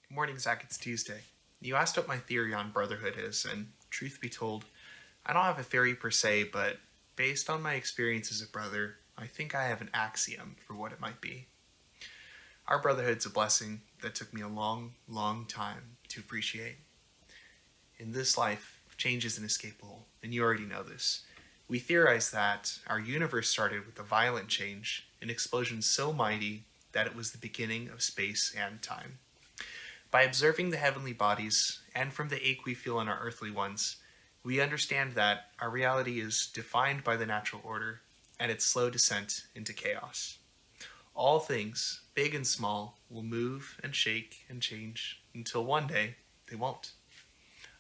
Good morning, Zach. It's Tuesday. You asked what my theory on brotherhood is, and truth be told, I don't have a theory per se, but based on my experience as a brother, I think I have an axiom for what it might be. Our brotherhood's a blessing that took me a long, long time to appreciate. In this life, change is inescapable, and you already know this. We theorize that our universe started with a violent change, an explosion so mighty that it was the beginning of space and time. By observing the heavenly bodies, and from the ache we feel in our earthly ones, we understand that our reality is defined by the natural order and its slow descent into chaos. All things, big and small, will move and shake and change until one day they won't.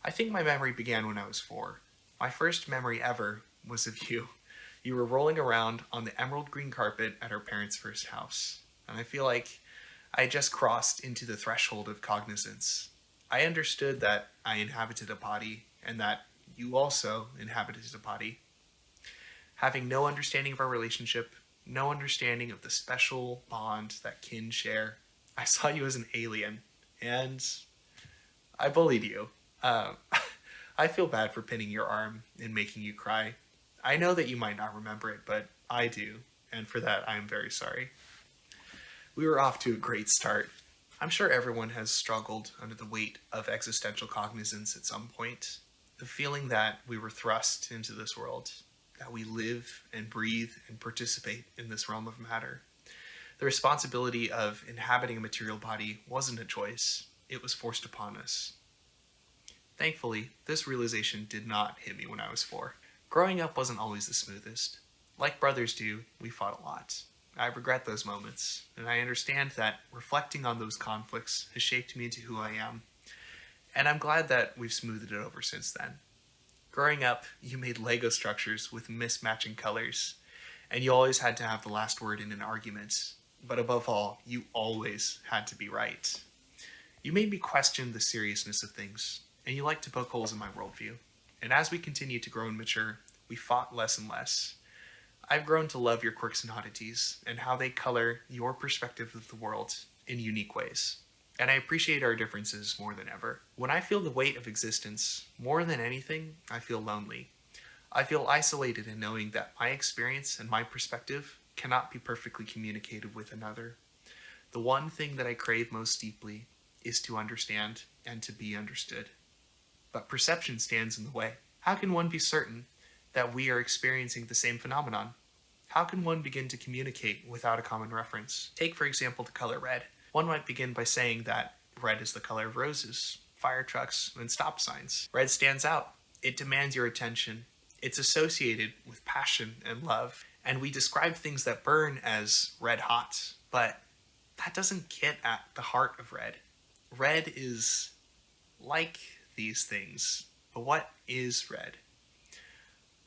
I think my memory began when I was 4. My first memory ever was of you. You were rolling around on the emerald green carpet at our parents' first house, and I feel like I had just crossed into the threshold of cognizance. I understood that I inhabited a body and that you also inhabited a body. Having no understanding of our relationship, no understanding of the special bond that kin share, I saw you as an alien, and I bullied you. I feel bad for pinning your arm and making you cry. I know that you might not remember it, but I do, and for that I am very sorry. We were off to a great start. I'm sure everyone has struggled under the weight of existential cognizance at some point. The feeling that we were thrust into this world, that we live and breathe and participate in this realm of matter. The responsibility of inhabiting a material body wasn't a choice, it was forced upon us. Thankfully, this realization did not hit me when I was 4. Growing up wasn't always the smoothest. Like brothers do, we fought a lot. I regret those moments, and I understand that reflecting on those conflicts has shaped me into who I am. And I'm glad that we've smoothed it over since then. Growing up, you made Lego structures with mismatching colors, and you always had to have the last word in an argument. But above all, you always had to be right. You made me question the seriousness of things, and you liked to poke holes in my worldview. And as we continued to grow and mature, we fought less and less. I've grown to love your quirks and oddities, and how they color your perspective of the world in unique ways. And I appreciate our differences more than ever. When I feel the weight of existence, more than anything, I feel lonely. I feel isolated in knowing that my experience and my perspective cannot be perfectly communicated with another. The one thing that I crave most deeply is to understand and to be understood. But perception stands in the way. How can one be certain that we are experiencing the same phenomenon? How can one begin to communicate without a common reference? Take, for example, the color red. One might begin by saying that red is the color of roses, fire trucks, and stop signs. Red stands out. It demands your attention. It's associated with passion and love. And we describe things that burn as red hot, but that doesn't get at the heart of red. Red is like these things. But what is red?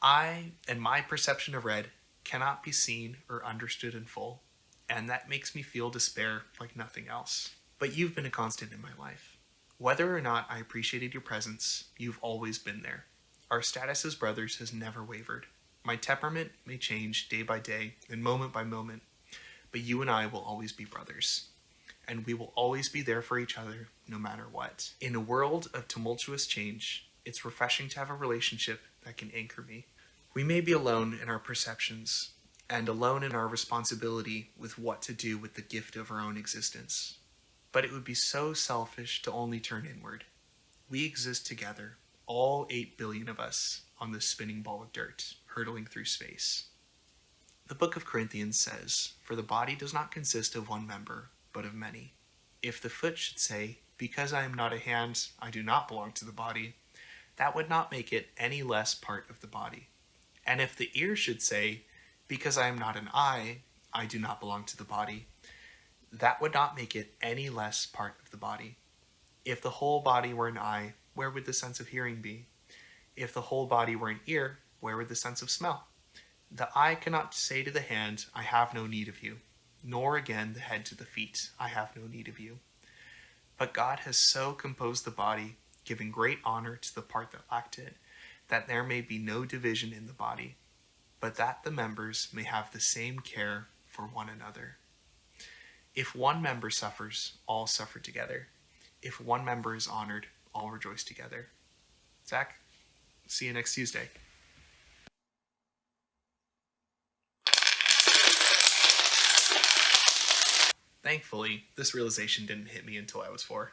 I and my perception of red cannot be seen or understood in full, and that makes me feel despair like nothing else. But you've been a constant in my life. Whether or not I appreciated your presence, you've always been there. Our status as brothers has never wavered. My temperament may change day by day and moment by moment, but you and I will always be brothers. And we will always be there for each other, no matter what. In a world of tumultuous change, it's refreshing to have a relationship that can anchor me. We may be alone in our perceptions, and alone in our responsibility with what to do with the gift of our own existence. But it would be so selfish to only turn inward. We exist together, all 8 billion of us, on this spinning ball of dirt, hurtling through space. The book of Corinthians says, "For the body does not consist of one member, but of many. If the foot should say, 'Because I am not a hand, I do not belong to the body,' that would not make it any less part of the body. And if the ear should say, 'Because I am not an eye, I do not belong to the body,' that would not make it any less part of the body. If the whole body were an eye, where would the sense of hearing be? If the whole body were an ear, where would the sense of smell? The eye cannot say to the hand, 'I have no need of you,' nor again the head to the feet, 'I have no need of you.' But God has so composed the body, giving great honor to the part that lacked it, that there may be no division in the body, but that the members may have the same care for one another. If one member suffers, all suffer together. If one member is honored, all rejoice together. Zach, see you next Tuesday. Thankfully, this realization didn't hit me until I was 4.